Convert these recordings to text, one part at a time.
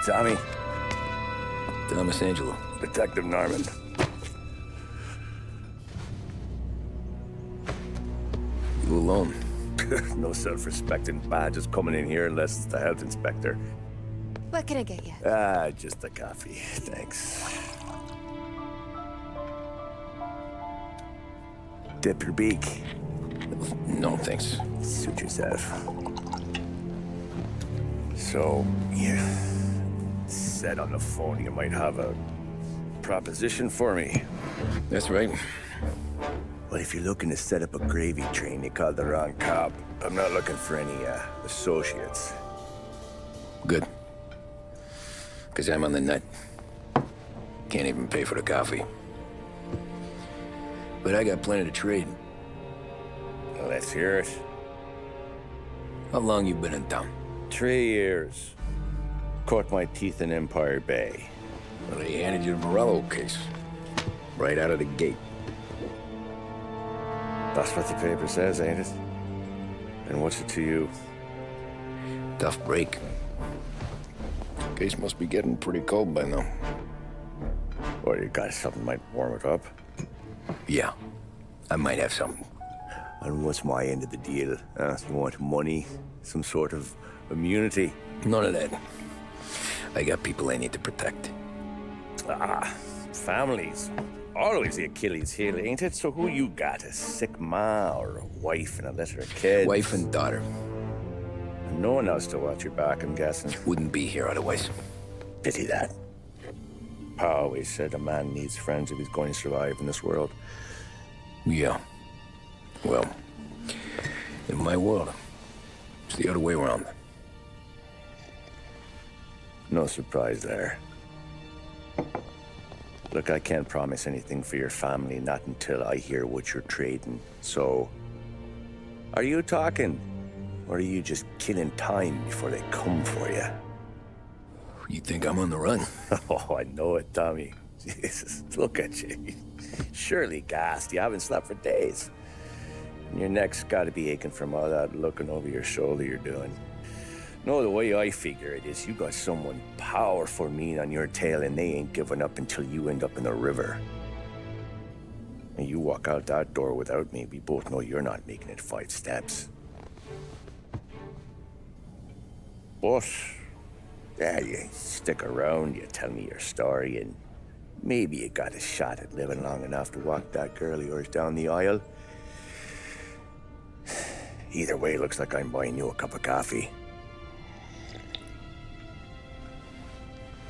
Tommy? Thomas Angelo. Detective Norman. You alone? No self-respecting badges coming in here unless it's the health inspector. What can I get you? Just a coffee. Thanks. Dip your beak. No, thanks. Suit yourself. So, you said on the phone you might have a proposition for me. That's right. Well, if you're looking to set up a gravy train, you called the wrong cop. I'm not looking for any, associates. Good. Because I'm on the nut. Can't even pay for the coffee. But I got plenty to trade. Well, let's hear it. How long you been in town? 3 years. Caught my teeth in Empire Bay. Well, they handed you the Morello case. Right out of the gate. That's what the paper says, ain't it? And what's it to you? Tough break. Case must be getting pretty cold by now. Or you got something might warm it up? Yeah, I might have something. And what's my end of the deal? You want money? Some sort of immunity? None of that. I got people I need to protect. Families. Always the Achilles heel, ain't it? So who you got? A sick ma or a wife and a litter of kids? Wife and daughter. And no one else to watch your back, I'm guessing. Wouldn't be here otherwise. Pity that. Pa always said a man needs friends if he's going to survive in this world. Yeah. Well, in my world, it's the other way around. No surprise there. Look, I can't promise anything for your family, not until I hear what you're trading. So, are you talking? Or are you just killing time before they come for you? You think I'm on the run? Oh, I know it, Tommy. Jesus, look at you. Surely gassed. You haven't slept for days. And your neck's got to be aching from all that looking over your shoulder you're doing. No, the way I figure it is you got someone powerful mean on your tail and they ain't giving up until you end up in the river. And you walk out that door without me, we both know you're not making it 5 steps. But, yeah, you stick around, you tell me your story, and maybe you got a shot at living long enough to walk that girl of yours down the aisle. Either way, looks like I'm buying you a cup of coffee.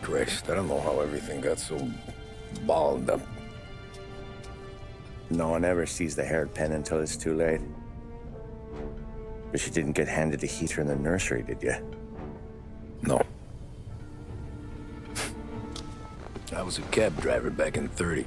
Christ, I don't know how everything got so balled up. No one ever sees the hairpin until it's too late. But you didn't get handed a heater in the nursery, did you? No. I was a cab driver back in '30.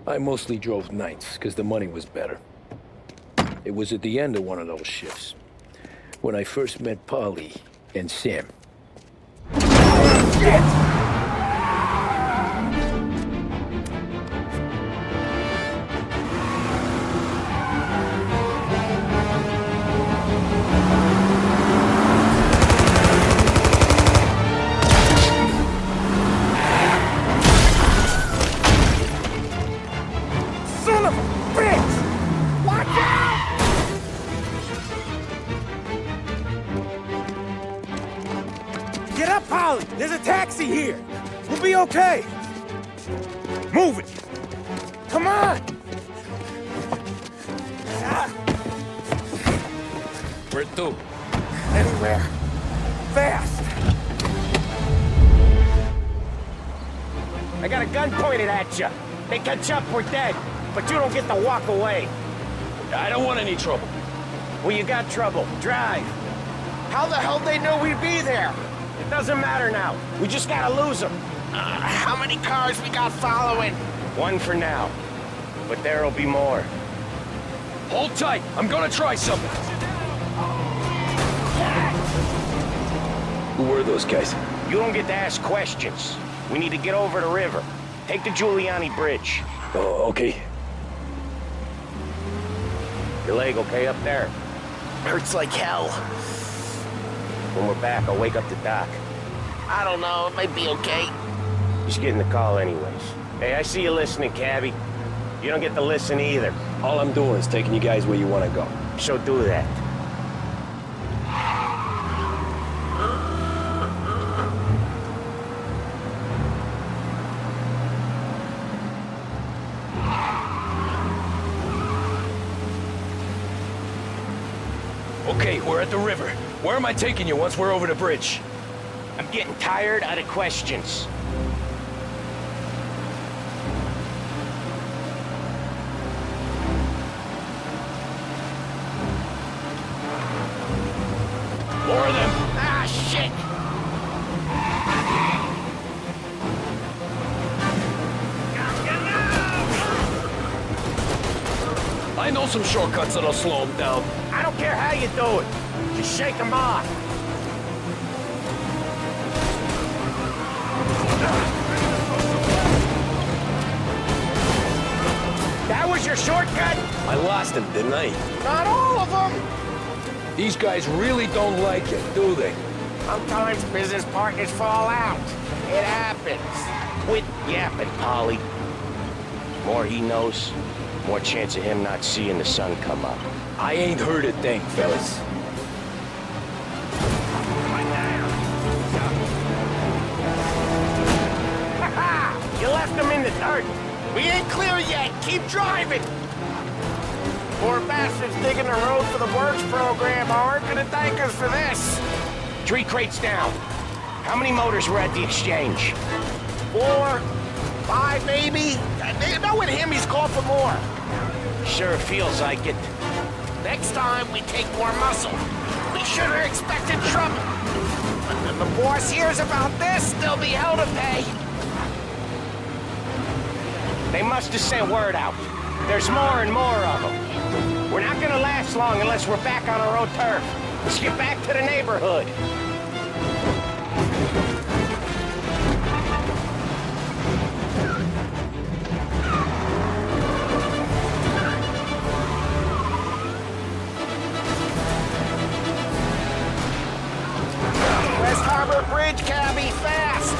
I mostly drove nights, because the money was better. It was at the end of one of those shifts, when I first met Polly and Sam. Shit! Son of a bitch! Watch out! Get up, Polly! There's a taxi here! We'll be okay! Move it! Come on! Ah. Where to? Anywhere. Fast! I got a gun pointed at you. They catch up, we're dead. But you don't get to walk away. I don't want any trouble. Well, you got trouble. Drive. How the hell they know we'd be there? It doesn't matter now. We just gotta lose them. How many cars we got following? One for now. But there'll be more. Hold tight. I'm gonna try something. Who were those guys? You don't get to ask questions. We need to get over the river. Take the Giuliani Bridge. Oh, okay. Your leg okay up there? Hurts like hell. When we're back, I'll wake up the doc. I don't know, it might be okay. Just getting the call anyways. Hey, I see you listening, cabbie. You don't get to listen either. All I'm doing is taking you guys where you want to go. So do that. Okay, we're at the river. Where am I taking you once we're over the bridge? I'm getting tired of the questions. More of them. Ah, shit! know some shortcuts that'll slow him down. I don't care how you do it. Just shake him off. That was your shortcut? I lost him, didn't I? Not all of them. These guys really don't like it, do they? Sometimes business partners fall out. It happens. Quit yapping, Polly. More he knows, more chance of him not seeing the sun come up. I ain't heard a thing, fellas. You left him in the dirt. We ain't clear yet. Keep driving. Poor bastards digging the road for the works program aren't gonna thank us for this. 3 crates down. How many motors were at the exchange? 4, 5 maybe? Knowing him, he's called for more. Sure feels like it. Next time, we take more muscle. We should have expected trouble. When the boss hears about this, there'll be hell to pay. They must have sent word out. There's more and more of them. We're not gonna last long unless we're back on our own turf. Let's get back to the neighborhood. West Harbor Bridge, cabby, fast!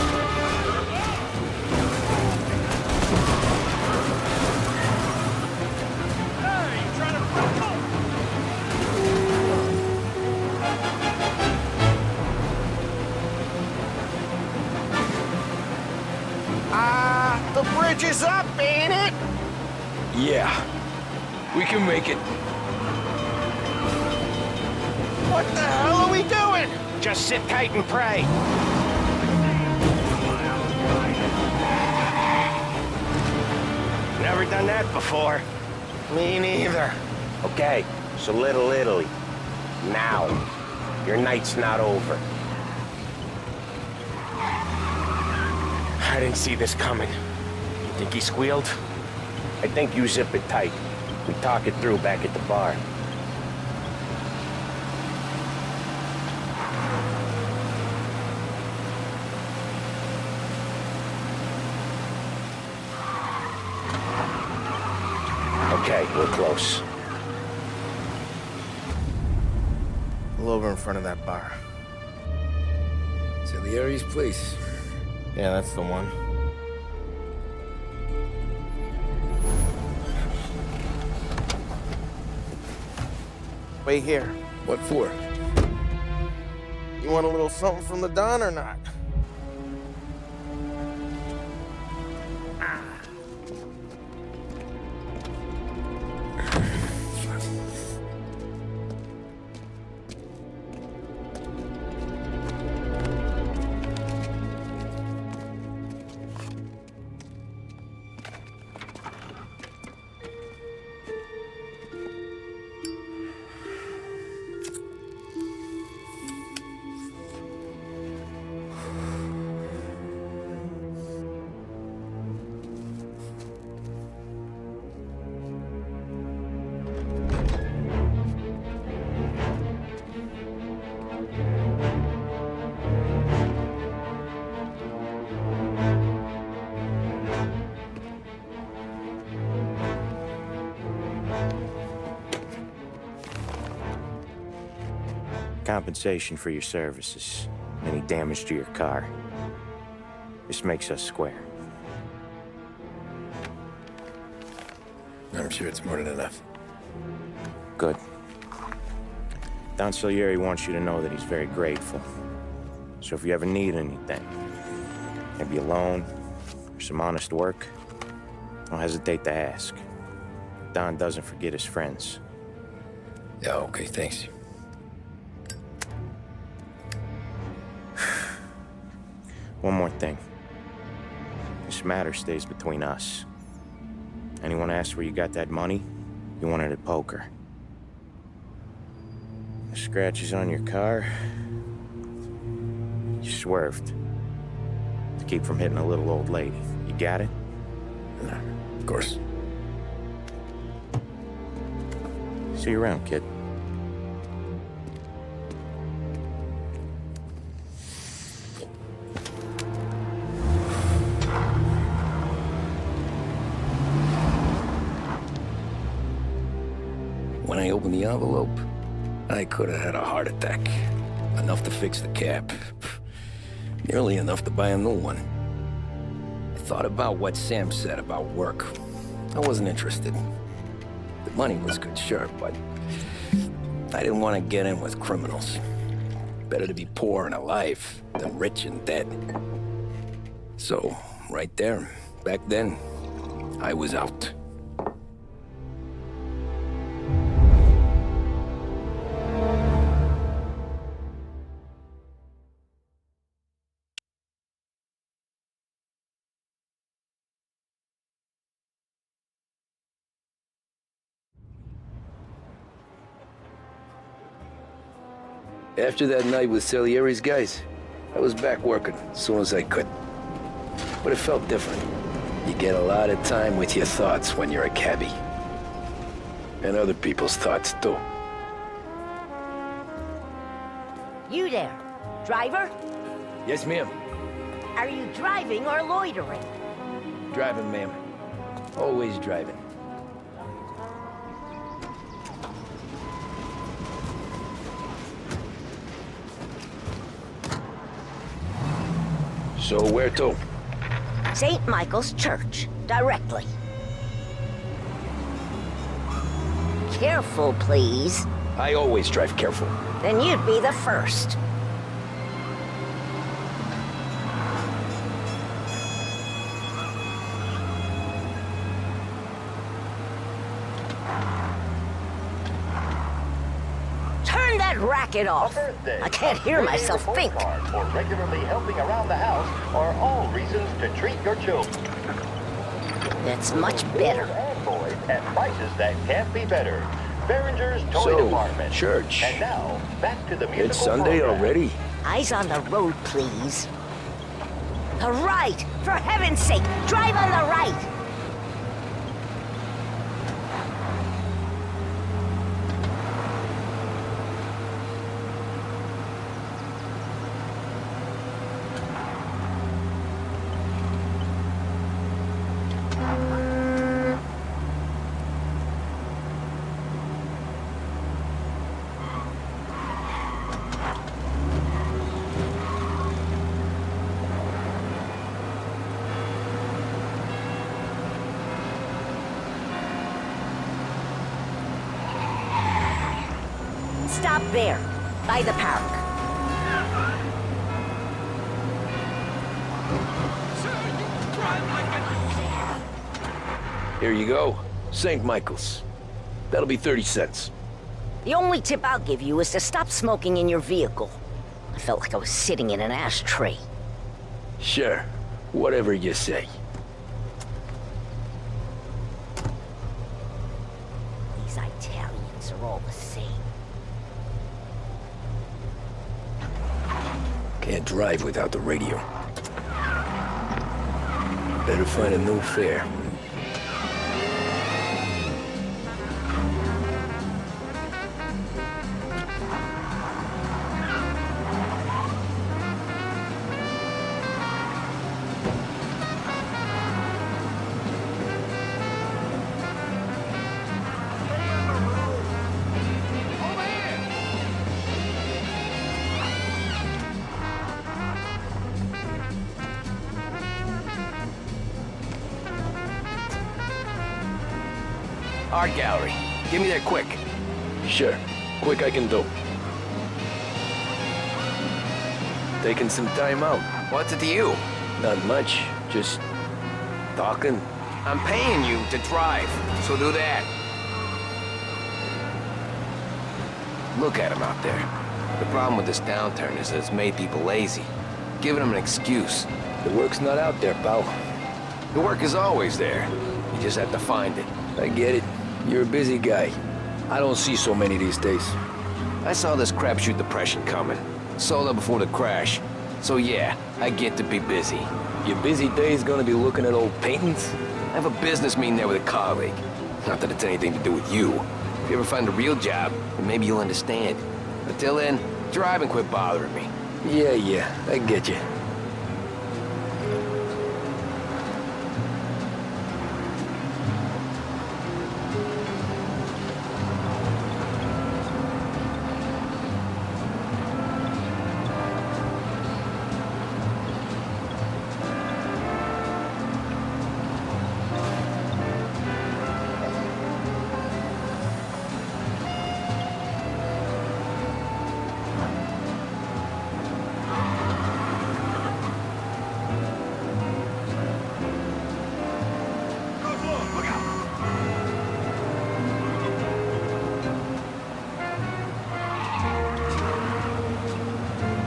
The bridge is up, ain't it? Yeah. We can make it. What the hell are we doing? Just sit tight and pray. Never done that before. Me neither. Okay, so Little Italy. Now. Your night's not over. I didn't see this coming. You think he squealed? I think you zip it tight. We talk it through back at the bar. Okay, we're close. Pull over in front of that bar. Salieri's place. Yeah, that's the one. Wait here. What for? You want a little something from the Don or not? Compensation for your services. Any damage to your car. This makes us square. I'm sure it's more than enough. Good. Don Salieri wants you to know that he's very grateful. So if you ever need anything, maybe a loan or some honest work, don't hesitate to ask. Don doesn't forget his friends. Yeah, okay, thanks. One more thing. This matter stays between us. Anyone asks where you got that money, you won it at poker. The scratches on your car, you swerved. To keep from hitting a little old lady. You got it? Of course. See you around, kid. When I opened the envelope, I could have had a heart attack. Enough to fix the cap. Nearly enough to buy a new one. I thought about what Sam said about work. I wasn't interested. The money was good, sure, but I didn't want to get in with criminals. Better to be poor and alive than rich and dead. So, right there, back then, I was out. After that night with Salieri's guys, I was back working as soon as I could. But it felt different. You get a lot of time with your thoughts when you're a cabbie. And other people's thoughts, too. You there, driver? Yes, ma'am. Are you driving or loitering? Driving, ma'am. Always driving. So where to? St. Michael's Church, directly. Careful, please. I always drive careful. Then you'd be the first. Turn that racket off. I can't hear myself think. Or regularly helping around the house are all reasons to treat your children. That's much better. And boys at prices that can't be better. Behringer's Toy Department. Church. And now, back to the musical It's Sunday program. already? Eyes on the road, please. The right! For heaven's sake, drive on the right! Stop there, by the park. Here you go. St. Michael's. That'll be 30 cents. The only tip I'll give you is to stop smoking in your vehicle. I felt like I was sitting in an ashtray. Sure. Whatever you say. These Italians are all the same. Can't drive without the radio. Better find a new fare. Art gallery. Give me there quick. Sure. Quick I can do. Taking some time out. What's it to you? Not much. Just talking. I'm paying you to drive, so do that. Look at him out there. The problem with this downturn is that it's made people lazy, giving them an excuse. The work's not out there, pal. The work is always there. You just have to find it. I get it. You're a busy guy. I don't see so many these days. I saw this crapshoot depression coming. Sold out before the crash. So yeah, I get to be busy. Your busy day's gonna be looking at old paintings? I have a business meeting there with a colleague. Not that it's anything to do with you. If you ever find a real job, then maybe you'll understand. Until then, drive and quit bothering me. Yeah, I get you.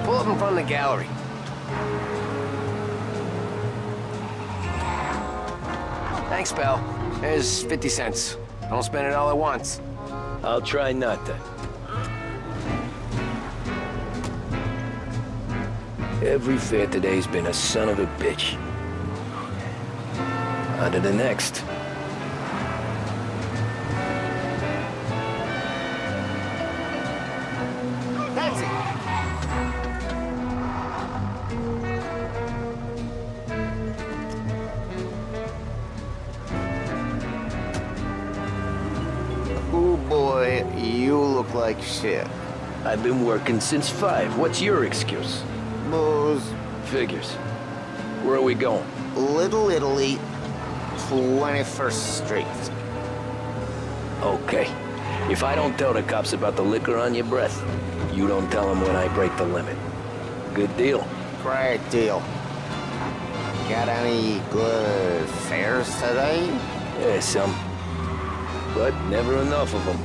Pull up in front of the gallery. Thanks, pal. There's 50 cents. Don't spend it all at once. I'll try not to. Every fare today's been a son of a bitch. On to the next. That's it. Oh boy, you look like shit. I've been working since 5. What's your excuse? Booze. Figures. Where are we going? Little Italy, 21st Street. Okay. If I don't tell the cops about the liquor on your breath, you don't tell them when I break the limit. Good deal. Great deal. Got any good fares today? Yeah, some. But never enough of them.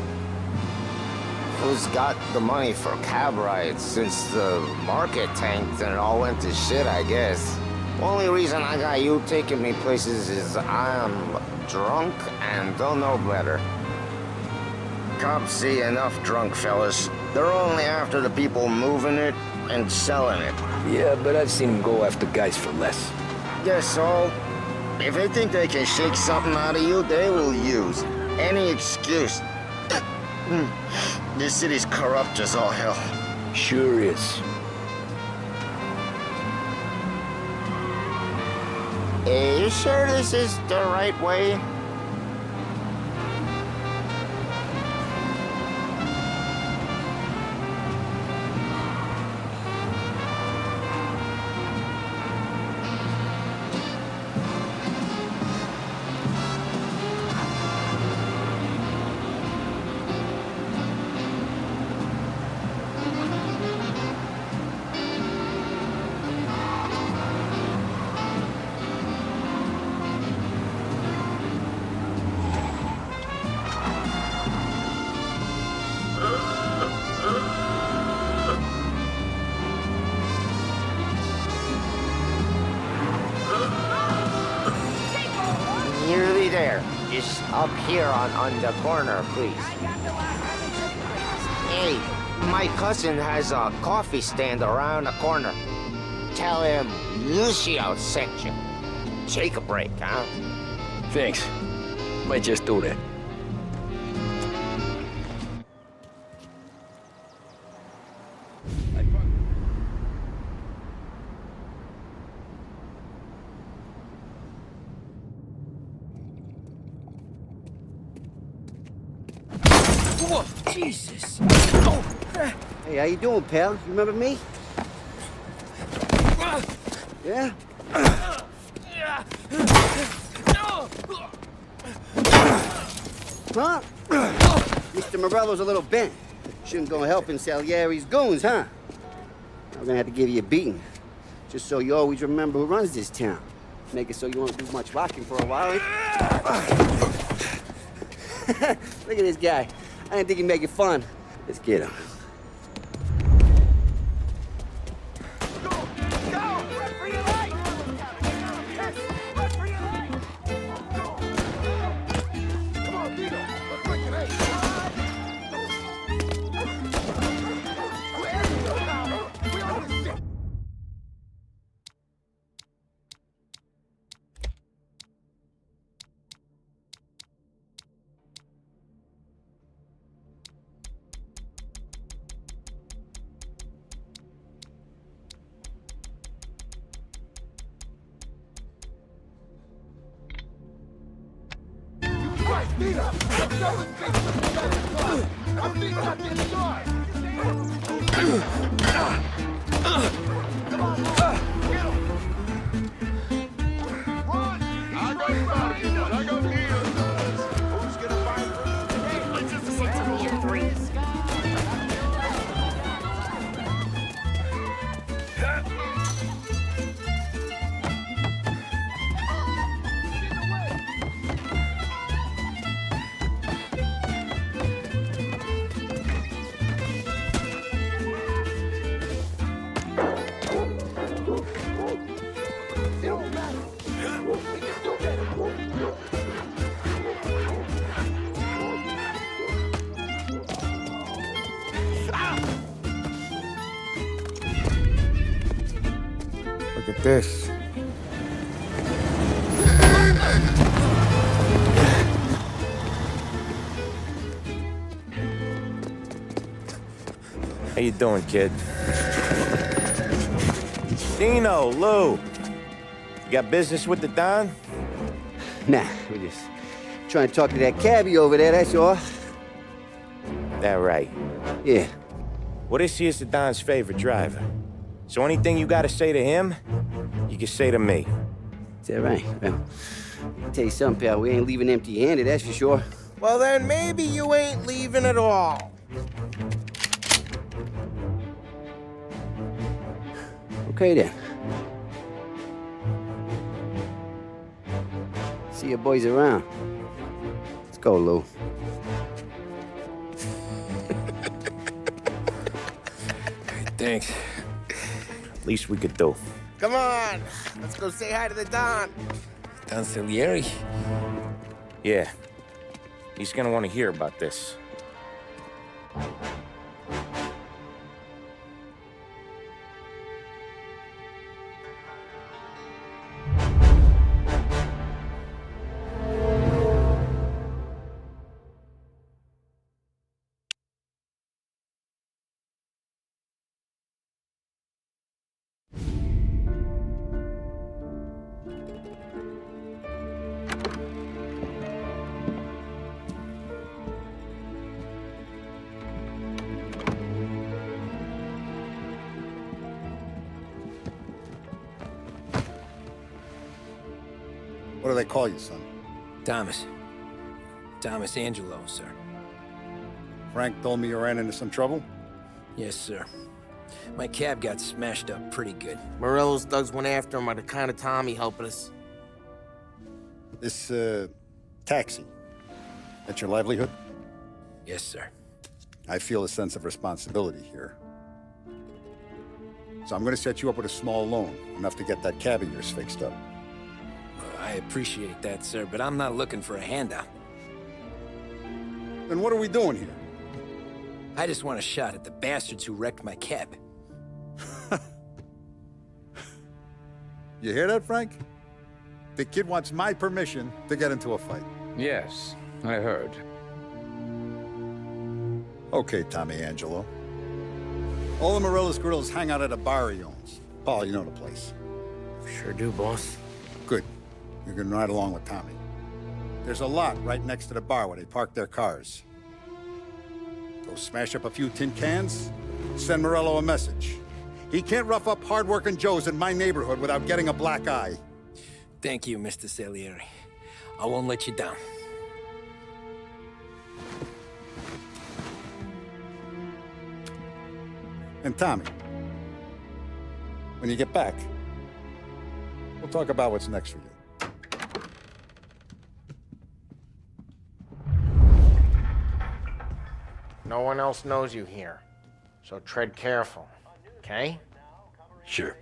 Who's got the money for cab rides since the market tanked and it all went to shit, I guess? Only reason I got you taking me places is I'm drunk and don't know better. Cops see enough drunk fellas. They're only after the people moving it and selling it. Yeah, but I've seen them go after guys for less. Guess so. If they think they can shake something out of you, they will use any excuse. This city's corrupt as all hell. Sure is. Are you sure this is the right way? Nearly there. Just up here on the corner, please. Hey, my cousin has a coffee stand around the corner. Tell him Lucio sent you. Take a break, huh? Thanks. Might just do that. Whoa, Jesus! Hey, how you doing, pal? You remember me? Yeah? Huh? Mr. Morello's a little bent. Shouldn't go helping Salieri's goons, huh? I'm gonna have to give you a beating. Just so you always remember who runs this town. Make it so you won't do much rocking for a while. Look at this guy. I didn't think he'd make it fun. Let's get him. Look at this. How you doing, kid? Dino, Lou. You got business with the Don? Nah, we're just trying to talk to that cabbie over there, that's all. That right. Yeah. Well, this here's the Don's favorite driver. So anything you gotta say to him, you can say to me. Is that right? Well, I'll tell you something, pal. We ain't leaving empty-handed, that's for sure. Well, then maybe you ain't leaving at all. Okay, then. See your boys around. Let's go, Lou. Thanks. Least we could do. Come on, let's go say hi to the Don. Don Salieri? Yeah. He's gonna want to hear about this. What do they call you, son? Thomas. Thomas Angelo, sir. Frank told me you ran into some trouble? Yes, sir. My cab got smashed up pretty good. Morello's thugs went after him on account of Tommy helping us. This, taxi, that's your livelihood? Yes, sir. I feel a sense of responsibility here. So I'm gonna set you up with a small loan, enough to get that cab of yours fixed up. I appreciate that, sir, but I'm not looking for a handout. Then what are we doing here? I just want a shot at the bastards who wrecked my cab. You hear that, Frank? The kid wants my permission to get into a fight. Yes, I heard. Okay, Tommy Angelo. All the Morello's girls hang out at a bar he owns. Paul, you know the place. Sure do, boss. Good. You can ride along with Tommy. There's a lot right next to the bar where they park their cars. Go smash up a few tin cans, send Morello a message. He can't rough up hard-working Joes in my neighborhood without getting a black eye. Thank you, Mr. Salieri. I won't let you down. And Tommy, when you get back, we'll talk about what's next for you. No one else knows you here, so tread careful, okay? Sure.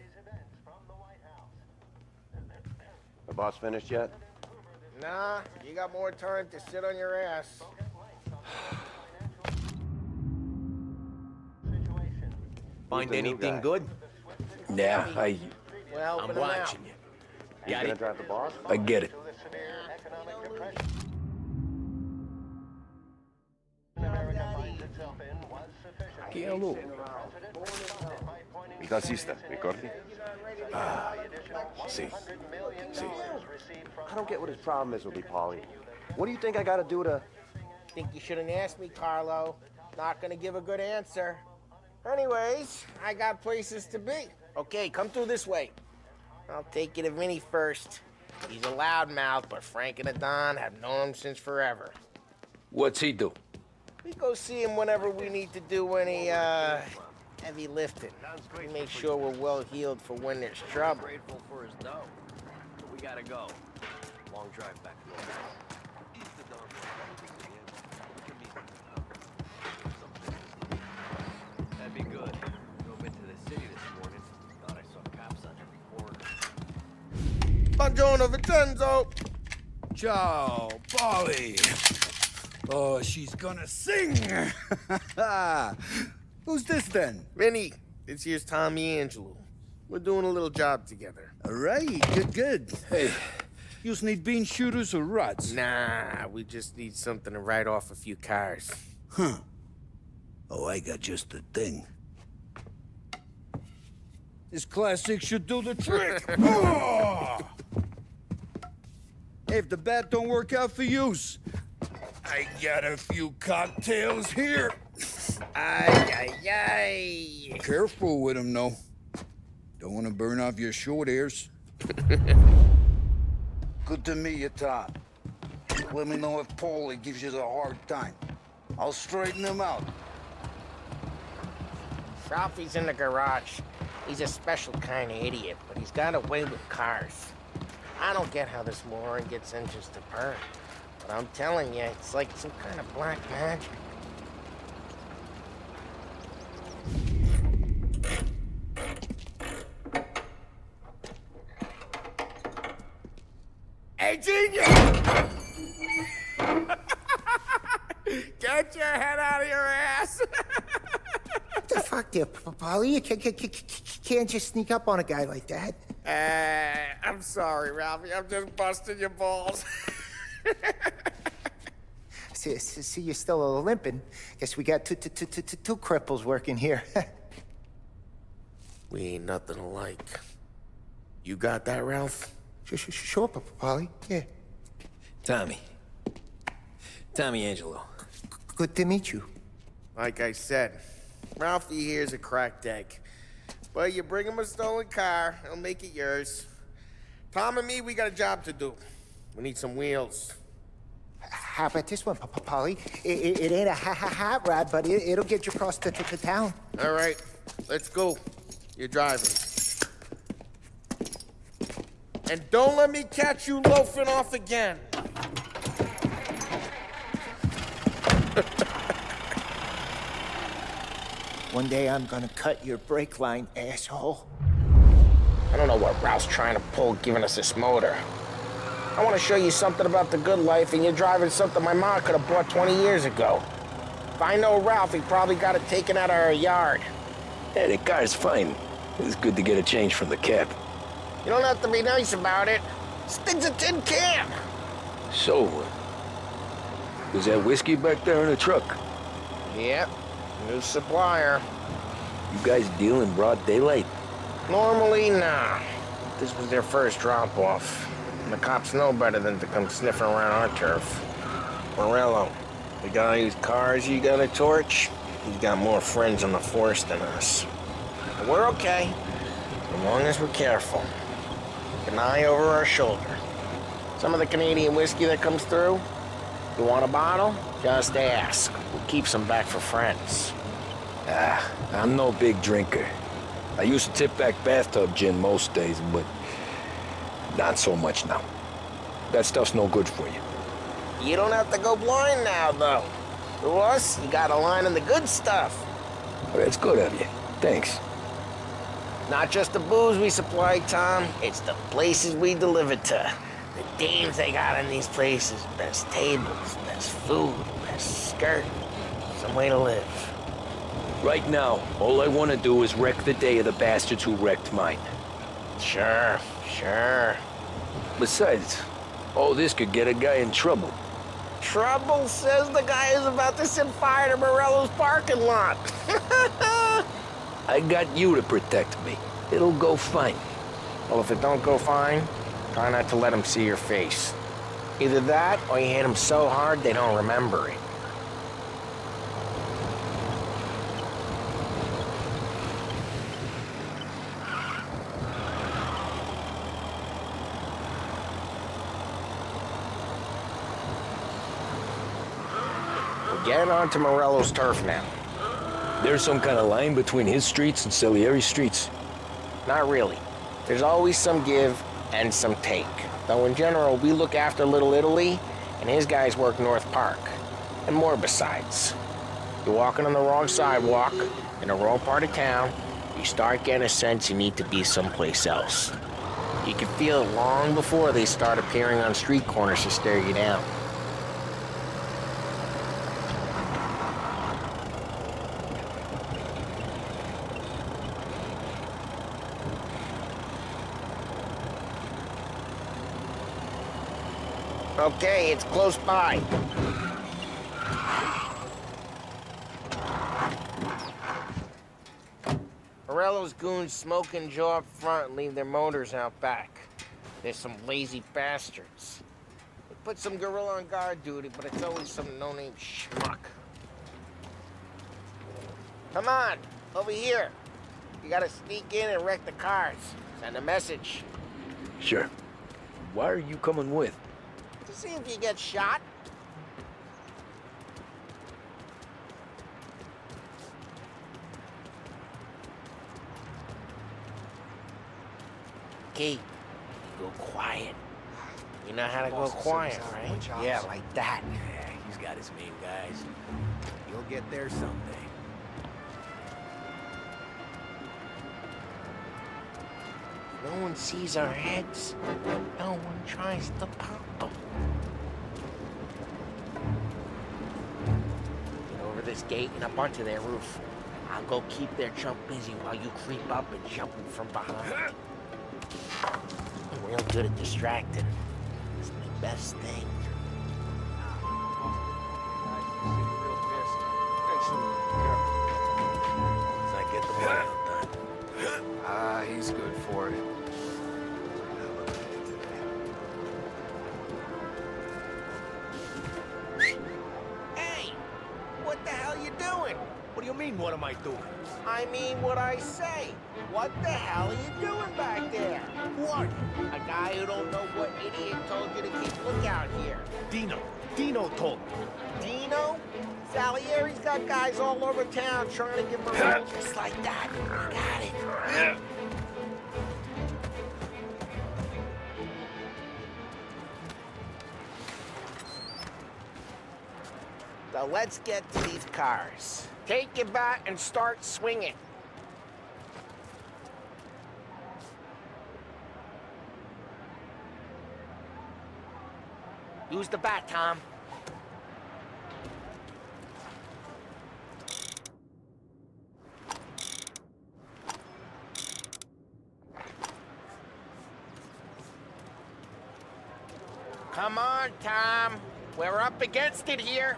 The boss finished yet? Nah, you got more time to sit on your ass. Find anything good? Yeah, Well, I'm watching you. You gonna drive the boss? I get it. Il tassista, ricordi? See. I don't get what his problem is with me, Paulie. What do you think I gotta do to... Think you shouldn't ask me, Carlo. Not gonna give a good answer. Anyways, I got places to be. Okay, come through this way. I'll take you to Vinny first. He's a loudmouth, but Frank and the Don have known him since forever. What's he do? We go see him whenever we need to do any, heavy lifting. We make sure we're well healed for when there's trouble. Grateful for his dough. We gotta go. Long drive back. That'd be good. Drove into the city this morning. Thought I saw cops on every corner. Buongiorno, Vincenzo! Ciao, Polly. Oh, she's gonna sing. Who's this then? Vinny, this here's Tommy Angelo. We're doing a little job together. All right, good. Hey, you need bean shooters or rods? Nah, we just need something to write off a few cars. Huh. Oh, I got just the thing. This classic should do the trick. Oh! Hey, if the bat don't work out for yous, I got a few cocktails here. Ay. Careful with them, though. Don't want to burn off your short hairs. Good to meet you, Tom. Let me know if Paulie gives you the hard time. I'll straighten him out. Ralphie's in the garage. He's a special kind of idiot, but he's got a way with cars. I don't get how this moron gets engines to burn. But I'm telling you, it's like some kind of black magic. Hey, genius! Get your head out of your ass! What the fuck there, Polly? You can't just sneak up on a guy like that. I'm sorry, Ralphie. I'm just busting your balls. See, you're still limping. Guess we got two cripples working here. We ain't nothing alike. You got that, Ralph? Sure, Polly. Yeah. Tommy Angelo. Good to meet you. Like I said, Ralphie here's a cracked egg. But you bring him a stolen car, he'll make it yours. Tom and me, we got a job to do. We need some wheels. How about this one, Polly? It ain't a hot rod, but it'll get you across to town. All right, let's go. You're driving. And don't let me catch you loafing off again. One day I'm gonna cut your brake line, asshole. I don't know what Ralph's trying to pull giving us this motor. I want to show you something about the good life, and you're driving something my mom could have bought 20 years ago. If I know Ralph, he probably got it taken out of our yard. Yeah, the car's fine. It's good to get a change from the cab. You don't have to be nice about it. This thing's a tin can. So, was that whiskey back there in the truck? Yep, new supplier. You guys deal in broad daylight? Normally, nah. This was their first drop-off. And the cops know better than to come sniffing around our turf. Morello, the guy whose cars you got a torch, he's got more friends on the force than us. But we're okay, as long as we're careful. Keep an eye over our shoulder. Some of the Canadian whiskey that comes through, you want a bottle? Just ask. We'll keep some back for friends. I'm no big drinker. I used to tip back bathtub gin most days, but not so much now. That stuff's no good for you. You don't have to go blind now, though. To us, you got a line in the good stuff. Well, that's good of you. Thanks. Not just the booze we supply, Tom. It's the places we deliver to. The dames they got in these places. Best tables, best food, best skirt. Some way to live. Right now, all I want to do is wreck the day of the bastards who wrecked mine. Sure. Besides, all this could get a guy in trouble. Trouble, says the guy who's about to set fire to Morello's parking lot. I got you to protect me. It'll go fine. Well, if it don't go fine, try not to let him see your face. Either that, or you hit them so hard they don't remember it. We're getting onto Morello's turf now. There's some kind of line between his streets and Salieri's streets? Not really. There's always some give and some take. Though in general, we look after Little Italy, and his guys work North Park. And more besides. You're walking on the wrong sidewalk, in the wrong part of town, you start getting a sense you need to be someplace else. You can feel it long before they start appearing on street corners to stare you down. Okay, it's close by. Morello's goons smoke and jaw up front and leave their motors out back. They're some lazy bastards. They put some gorilla on guard duty, but it's always some no-name schmuck. Come on, over here. You gotta sneak in and wreck the cars. Send a message. Sure. Why are you coming with? To see if you get shot. Key, you go quiet. You know how to go quiet, right? Yeah, like that. Yeah, he's got his main guys. You'll get there someday. No one sees our heads. No one tries to pop them. Get over this gate and up onto their roof. I'll go keep their chump busy while you creep up and jump them from behind. I'm real good at distracting. It's my best thing. I get the money done. He's good for it. Hey! What the hell you doing? What do you mean, what am I doing? I mean what I say. What the hell are you doing back there? What? A guy who don't know what idiot told you to keep lookout here. Dino told me. Dino? Salieri's got guys all over town trying to get Morello just like that. Got it. So let's get to these cars. Take your bat and start swinging. Use the bat, Tom. Come on, Tom. We're up against it here.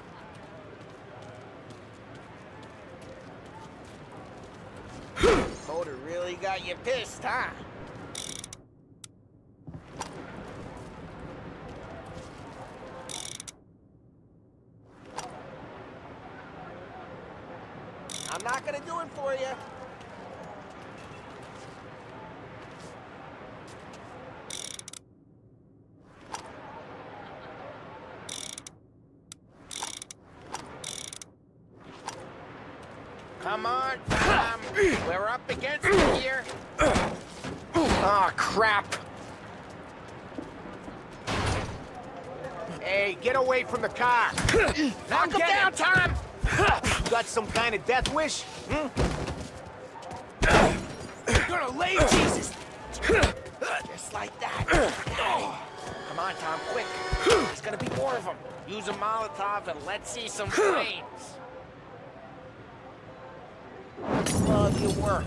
Motor really got you pissed, huh? I'm not gonna do it for you. Come on, Tom. We're up against it here. Oh, crap. Hey, get away from the car. Knock him down, Tom. You got some kind of death wish? Hmm? You're gonna lay, Jesus. Just like that. Come on, Tom, quick. There's gonna be more of them. Use a Molotov and let's see some flames. Love your work.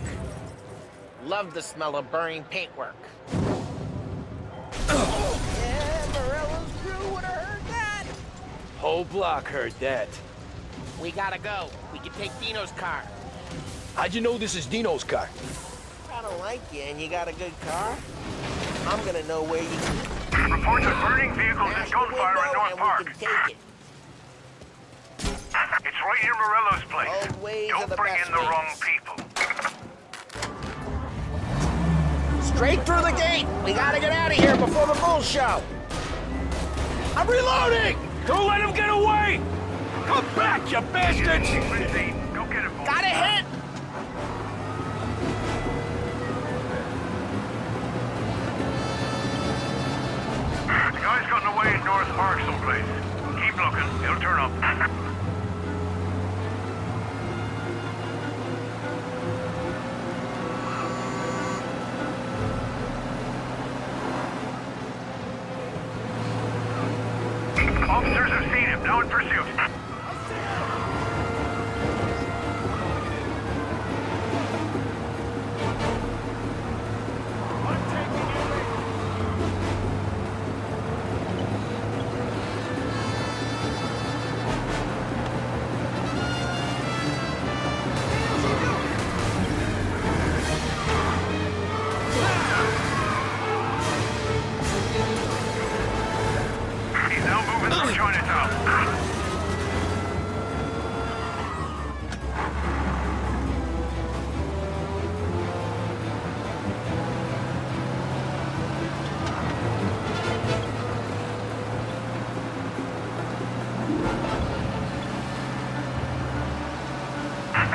Love the smell of burning paintwork. Yeah, Morello's crew would have heard that. Whole block heard that. We gotta go. We can take Dino's car. How'd you know this is Dino's car? I don't like you and you got a good car. I'm gonna know where you keep it. Reports of burning vehicles and gunfire fucking take it. It's right near Morello's place. Old ways are the Don't bring best in the ways. wrong people. Straight through the gate. We gotta get out of here before the bull show. I'm reloading! Don't let him get away! Come back, you bastards! Go get him, boys. Got a hit! The guy's gotten away in North Park someplace. Keep looking. He'll turn up. Officers have seen him. Now in pursuit. He's now moving through Chinatown.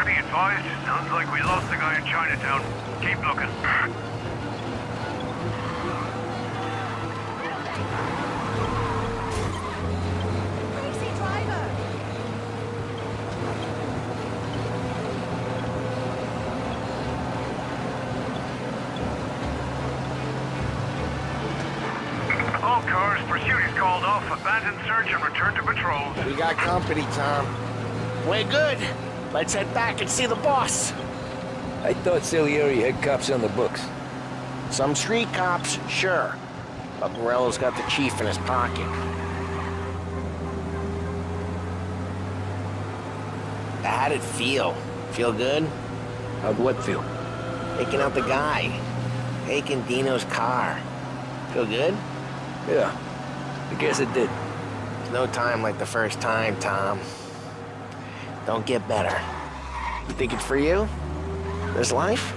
Be advised, sounds like we lost the guy in Chinatown. Keep looking. Crazy driver! All cars, pursuit is called off. Abandon search and return to patrols. We got company, Tom. We're good. Let's head back and see the boss. I thought Salieri had cops on the books. Some street cops, sure. But Morello's got the chief in his pocket. How'd it feel? Feel good? How'd what feel? Taking out the guy. Taking Dino's car. Feel good? Yeah, I guess it did. There's no time like the first time, Tom. Don't get better. You think it's for you? This life?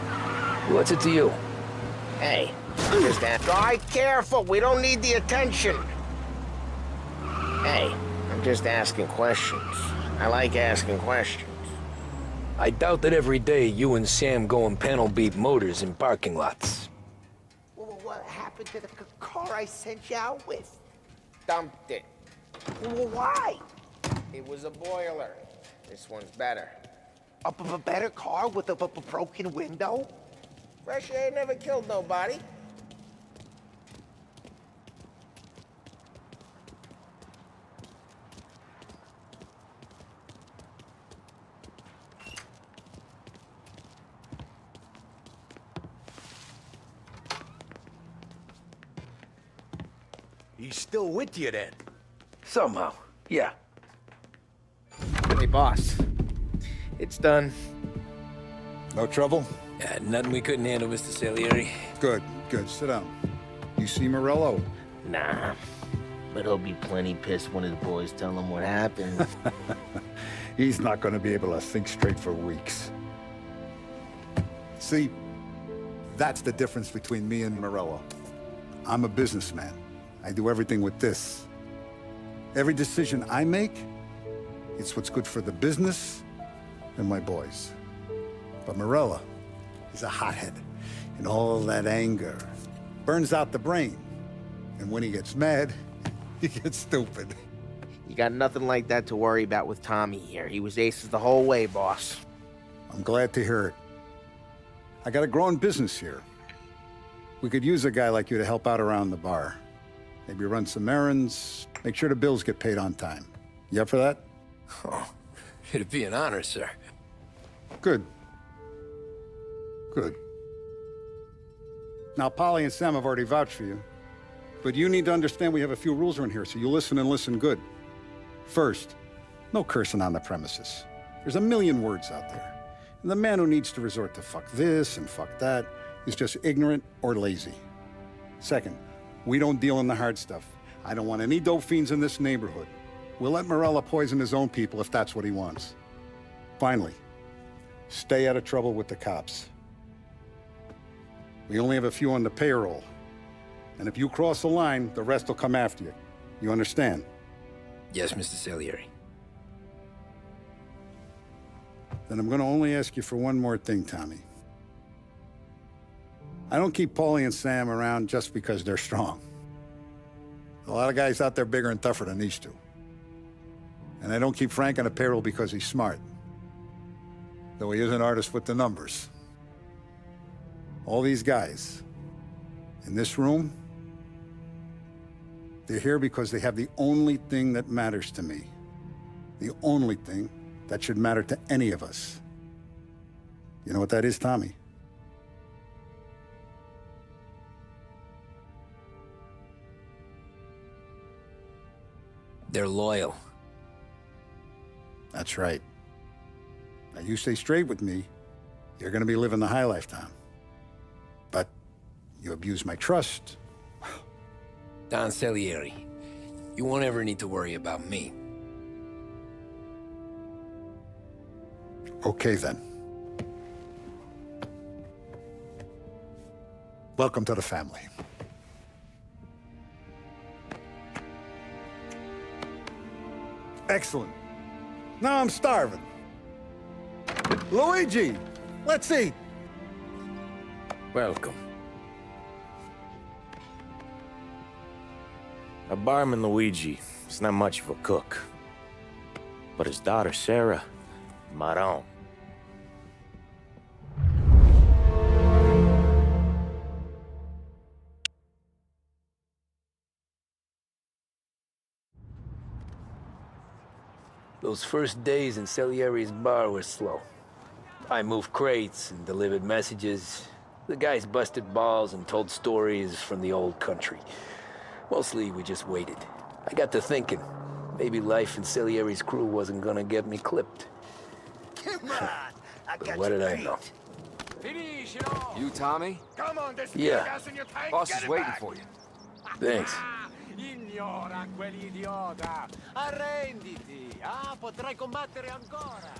What's it to you? Hey, I'm just asking. Guy, careful. We don't need the attention. Hey, I'm just asking questions. I like asking questions. I doubt that every day you and Sam go and panel beat motors in parking lots. Well, what happened to the car I sent you out with? Dumped it. Well, why? It was a boiler. This one's better. A better car with a broken window? Fresh air never killed nobody. He's still with you then? Somehow, yeah. Hey, boss. It's done. No trouble? Yeah, nothing we couldn't handle, Mr. Salieri. Good, good. Sit down. You see Morello? Nah. But he'll be plenty pissed when his boys tell him what happened. He's not going to be able to think straight for weeks. See, that's the difference between me and Morello. I'm a businessman. I do everything with this. Every decision I make, it's what's good for the business and my boys. But Morello is a hothead, and all that anger burns out the brain. And when he gets mad, he gets stupid. You got nothing like that to worry about with Tommy here. He was aces the whole way, boss. I'm glad to hear it. I got a growing business here. We could use a guy like you to help out around the bar. Maybe run some errands, make sure the bills get paid on time. You up for that? Oh, it'd be an honor, sir. Good. Good. Now, Polly and Sam have already vouched for you. But you need to understand we have a few rules around here, so you listen and listen good. First, no cursing on the premises. There's a million words out there. And the man who needs to resort to fuck this and fuck that is just ignorant or lazy. Second, we don't deal in the hard stuff. I don't want any dope fiends in this neighborhood. We'll let Morella poison his own people if that's what he wants. Finally, stay out of trouble with the cops. We only have a few on the payroll. And if you cross the line, the rest will come after you. You understand? Yes, Mr. Salieri. Then I'm gonna only ask you for one more thing, Tommy. I don't keep Paulie and Sam around just because they're strong. A lot of guys out there bigger and tougher than these two. And I don't keep Frank on the payroll because he's smart. Though he is an artist with the numbers. All these guys in this room, they're here because they have the only thing that matters to me. The only thing that should matter to any of us. You know what that is, Tommy? They're loyal. That's right. Now you stay straight with me, you're gonna be living the high life, Tom. But you abuse my trust. Don Salieri, you won't ever need to worry about me. Okay, then. Welcome to the family. Excellent. Now I'm starving. Luigi, let's eat. Welcome. Our barman Luigi is not much of a cook. But his daughter Sarah, Maron. Those first days in Salieri's bar were slow. I moved crates and delivered messages. The guys busted balls and told stories from the old country. Mostly, we just waited. I got to thinking, maybe life in Salieri's crew wasn't gonna get me clipped. Come on, I But got what you did I beat. know? You, Tommy? Come on, there's Yeah. gas in your tank. Boss Get is it waiting back. for you. Thanks. Ignora quell'idiota! Arrenditi! Ah, potrai combattere ancora!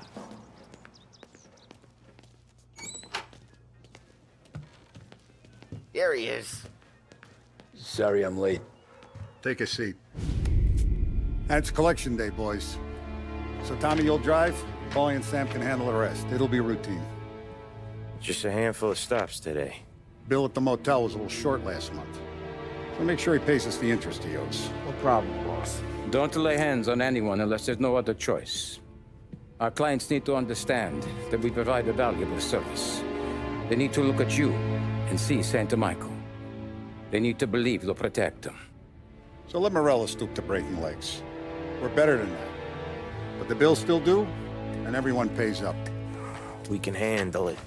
Here he is. Sorry I'm late. Take a seat. And it's collection day, boys. So Tommy, you'll drive. Paulie and Sam can handle the rest. It'll be routine. Just a handful of stops today. Bill at the motel was a little short last month. So make sure he pays us the interest he owes. No problem, boss. Don't lay hands on anyone unless there's no other choice. Our clients need to understand that we provide a valuable service. They need to look at you and see Santa Michael. They need to believe you'll protect them. So let Morella stoop to breaking legs. We're better than that. But the bill's still due, and everyone pays up. We can handle it.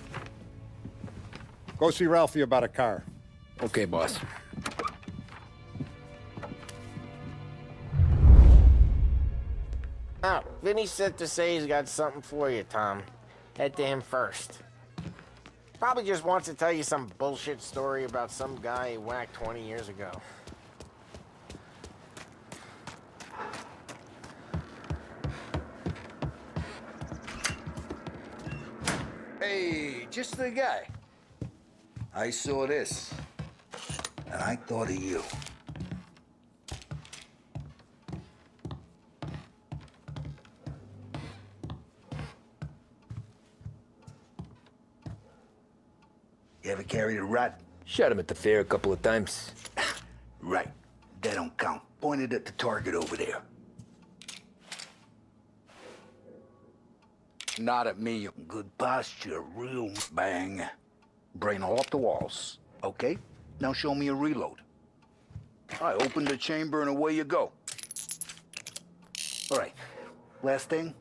Go see Ralphie about a car. Okay, boss. Oh, Vinny sent to say he's got something for you, Tom. Head to him first. Probably just wants to tell you some bullshit story about some guy he whacked 20 years ago. Hey, just the guy. I saw this, and I thought of you. You ever carried a rat? Shot him at the fair a couple of times. Right. That don't count. Pointed at the target over there. Not at me. Good posture, real bang. Brain off the walls. Okay? Now show me a reload. I open the chamber and away you go. All right. Last thing.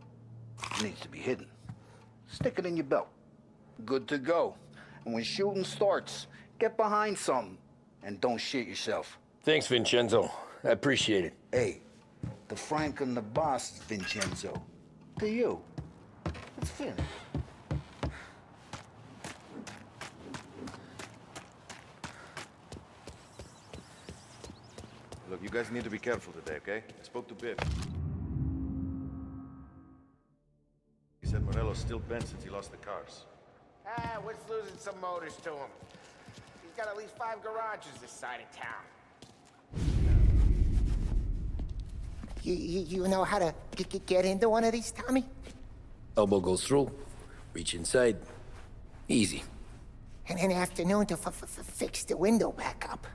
Needs to be hidden. Stick it in your belt. Good to go. And when shooting starts, get behind something. And don't shit yourself. Thanks, Vincenzo. I appreciate it. Hey, the Frank and the boss, Vincenzo. To you. It's Finn. Look, You guys need to be careful today, okay? I spoke to Biff. He said Morello's still bent since he lost the cars. Ah, what's losing some motors to him? He's got at least 5 garages this side of town. You know how to get into one of these, Tommy? Elbow goes through. Reach inside. Easy. And an afternoon to fix the window back up.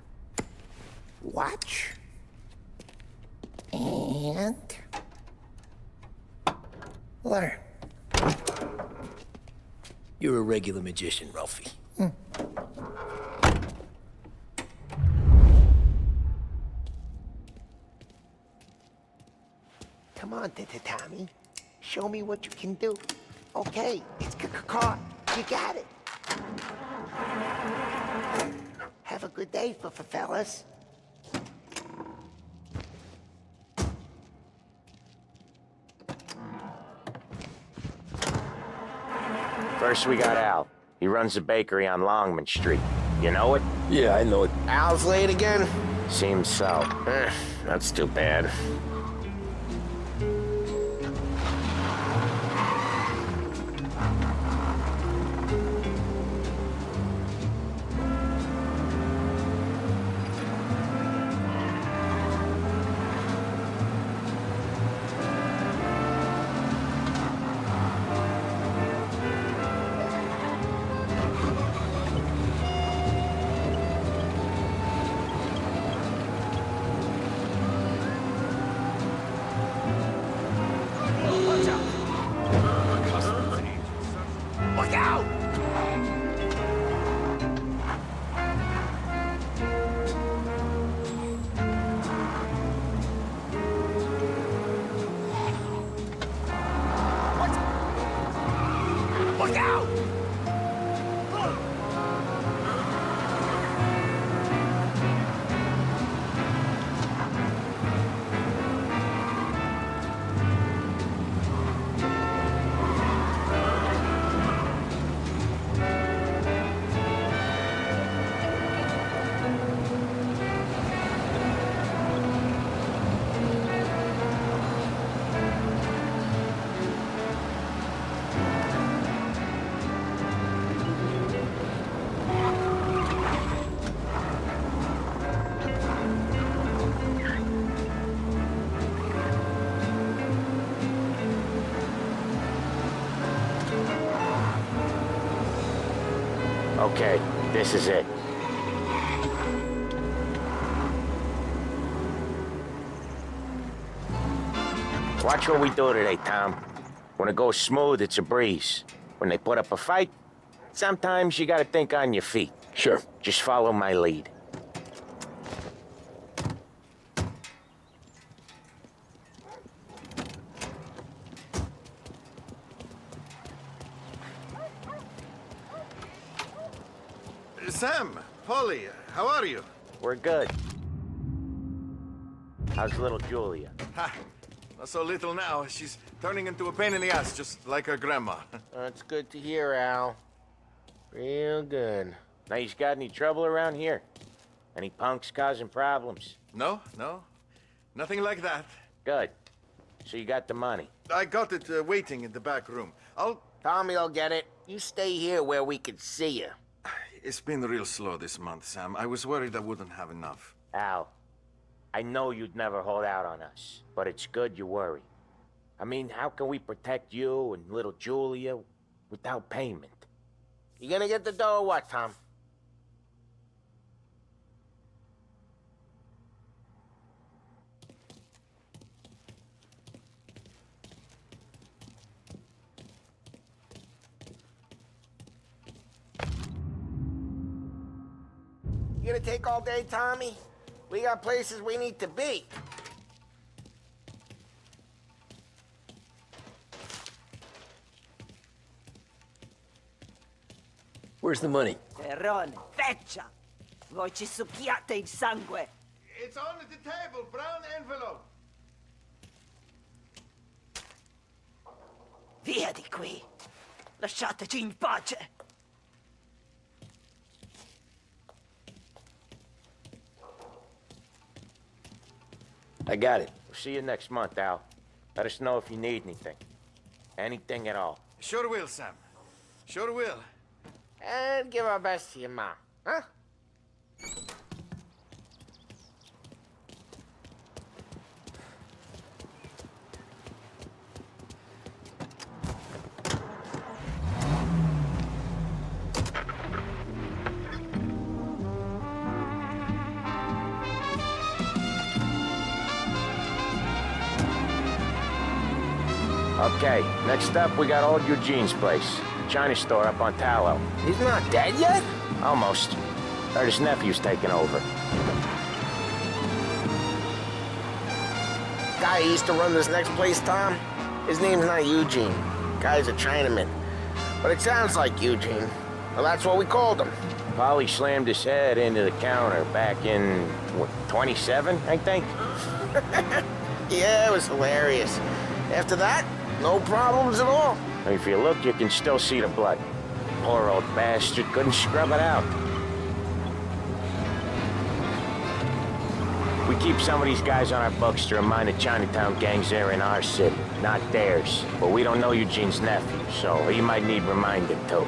Watch. And... learn. You're a regular magician, Ralphie. Come on, Tommy. Show me what you can do. Okay, it's caught. You got it. Have a good day, fellas. First, we got Al. He runs a bakery on Longman Street. You know it? Yeah, I know it. Al's late again? Seems so. That's too bad. Look out! What? Look out! Okay, this is it. Watch what we do today, Tom. When it goes smooth, it's a breeze. When they put up a fight, sometimes you gotta think on your feet. Sure. Just follow my lead. Sam, Polly, how are you? We're good. How's little Julia? Ha! Not so little now. She's turning into a pain in the ass, just like her grandma. That's good to hear, Al. Real good. Now, you got any trouble around here? Any punks causing problems? No. Nothing like that. Good. So you got the money? I got it waiting in the back room. Tommy'll get it. You stay here where we can see you. It's been real slow this month, Sam. I was worried I wouldn't have enough. Al, I know you'd never hold out on us, but it's good you worry. I mean, how can we protect you and little Julia without payment? You gonna get the dough or what, Tom? You gonna take all day, Tommy? We got places we need to be. Where's the money? Terrone, feccia! Voi ci succhiate il sangue! It's on the table, brown envelope. Via di qui! Lasciateci in pace! I got it. See you next month, Al. Let us know if you need anything. Anything at all. Sure will, Sam. Sure will. And give our best to your mom, huh? Okay, next up, we got old Eugene's place. China store up on Tallow. He's not dead yet? Almost. Heard his nephew's taking over. Guy who used to run this next place, Tom? His name's not Eugene. Guy's a Chinaman. But it sounds like Eugene. Well, that's what we called him. Polly slammed his head into the counter back in, what, 27, I think? Yeah, it was hilarious. After that, no problems at all. If you look, you can still see the blood. Poor old bastard couldn't scrub it out. We keep some of these guys on our books to remind the Chinatown gangs they're in our city, not theirs. But we don't know Eugene's nephew, so he might need reminding too.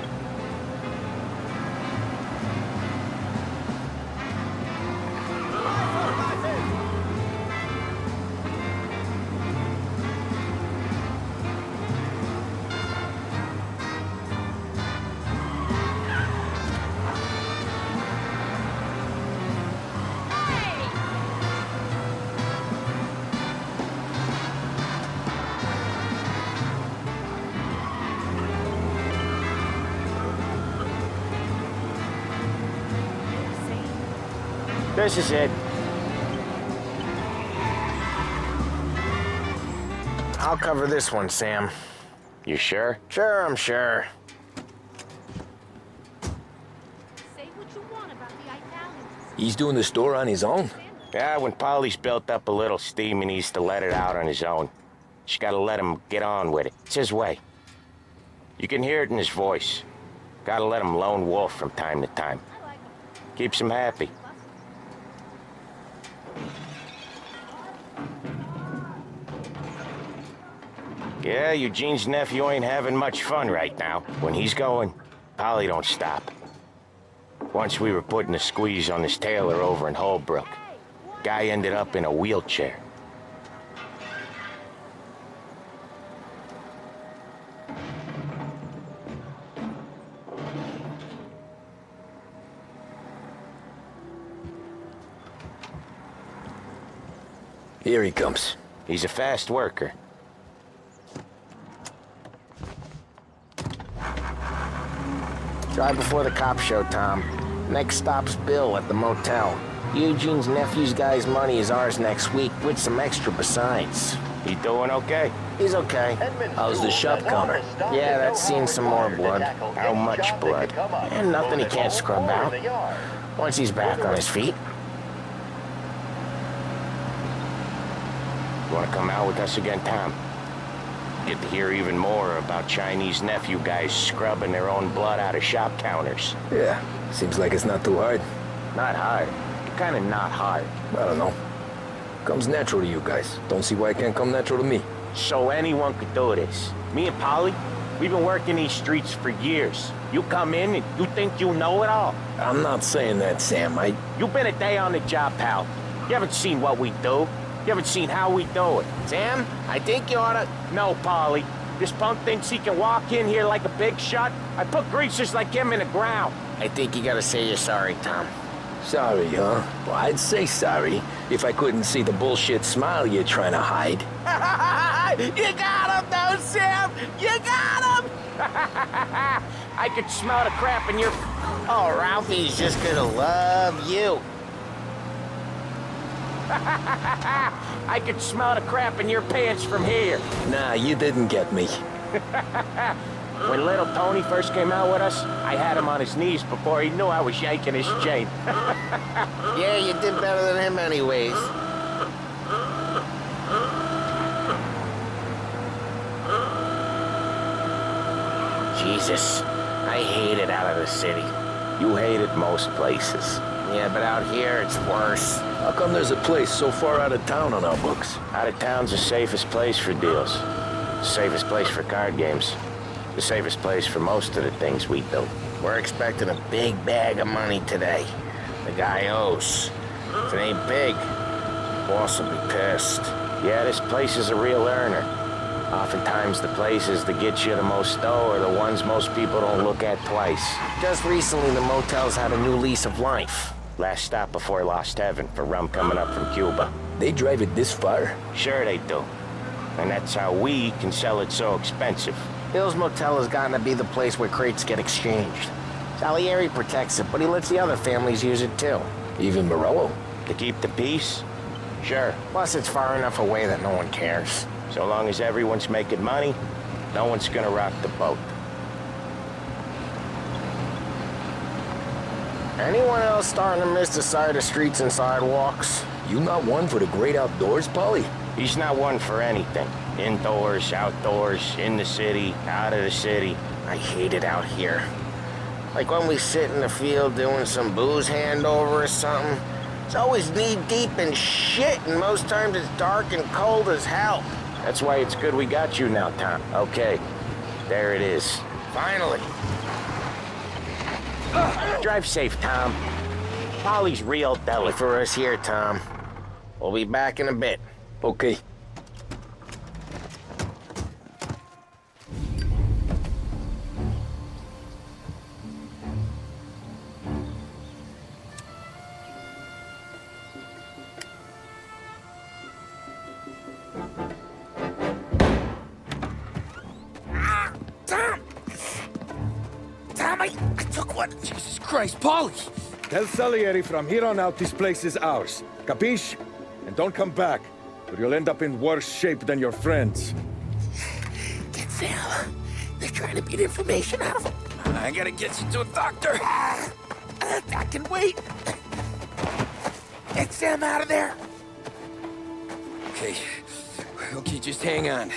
This is it. I'll cover this one, Sam. You sure? Sure, I'm sure. Say what you want about the Italians. He's doing the store on his own? Yeah, when Polly's built up a little steam, he needs to let it out on his own. Just gotta let him get on with it. It's his way. You can hear it in his voice. Gotta let him lone wolf from time to time. Keeps him happy. Yeah, Eugene's nephew ain't having much fun right now. When he's going, Polly don't stop. Once we were putting a squeeze on this tailor over in Holbrook. Guy ended up in a wheelchair. Here he comes. He's a fast worker. Drive before the cops show, Tom. Next stop's Bill at the motel. Eugene's nephew's guy's money is ours next week, with some extra besides. He doing okay? He's okay. How's the shop counter? Yeah, that's seen some more blood. How much blood? And nothing he can't scrub out. Once he's back on his feet. You wanna come out with us again, Tom? Get to hear even more about Chinese nephew guys scrubbing their own blood out of shop counters. Yeah, seems like it's not too hard. Not hard. Kinda not hard. I don't know. Comes natural to you guys. Don't see why it can't come natural to me. So anyone could do this. Me and Polly, we've been working these streets for years. You come in and you think you know it all. I'm not saying that, Sam. You've been a day on the job, pal. You haven't seen what we do. You haven't seen how we do it. Sam, I think you oughta... No, Polly. This punk thinks he can walk in here like a big shot. I put greasers like him in the ground. I think you gotta say you're sorry, Tom. Sorry, huh? Well, I'd say sorry if I couldn't see the bullshit smile you're trying to hide. You got him, though, Sam! You got him! I could smell the crap in your... Oh, Ralphie's just gonna love you. I could smell the crap in your pants from here. Nah, you didn't get me. When little Tony first came out with us, I had him on his knees before he knew I was yanking his chain. Yeah, you did better than him anyways. Jesus, I hate it out of the city. You hate it most places. Yeah, but out here, it's worse. How come there's a place so far out of town on our books? Out of town's the safest place for deals. The safest place for card games. The safest place for most of the things we do. We're expecting a big bag of money today. The guy owes. If it ain't big, boss will be pissed. Yeah, this place is a real earner. Oftentimes the places that get you the most dough are the ones most people don't look at twice. Just recently, the motel's had a new lease of life. Last stop before Lost Heaven for rum coming up from Cuba. They drive it this far? Sure they do. And that's how we can sell it so expensive. Bill's Motel has gotten to be the place where crates get exchanged. Salieri protects it, but he lets the other families use it too. Even Morello? To keep the peace? Sure. Plus, it's far enough away that no one cares. So long as everyone's making money, no one's gonna rock the boat. Anyone else starting to miss the sight of streets and sidewalks? You not one for the great outdoors, Polly? He's not one for anything. Indoors, outdoors, in the city, out of the city. I hate it out here. Like when we sit in the field doing some booze handover or something. It's always knee-deep in shit, and most times it's dark and cold as hell. That's why it's good we got you now, Tom. Okay, there it is. Finally. Drive safe, Tom. Polly's real deli for us here, Tom. We'll be back in a bit. Okay. I took one. Jesus Christ, Polly! Tell Salieri from here on out this place is ours. Capiche? And don't come back, or you'll end up in worse shape than your friends. Get Sal. They're trying to beat information out of him. I gotta get you to a doctor. I can wait. Get Sam out of there. Okay. Okay, just hang on.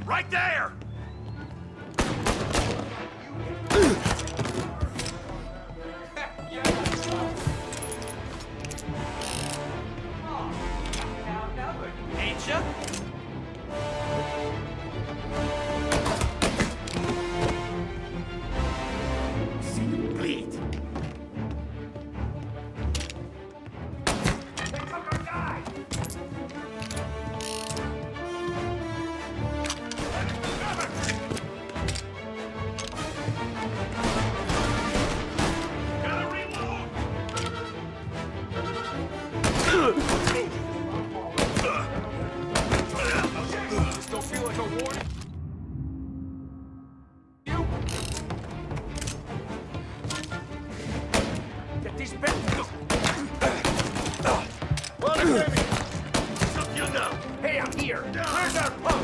Right there! Ain't ya? See you bleed. They took our guy! This don't feel like a warning? You? Get these bent. Well, baby. Took you now. Hey, I'm here. Where's our punk?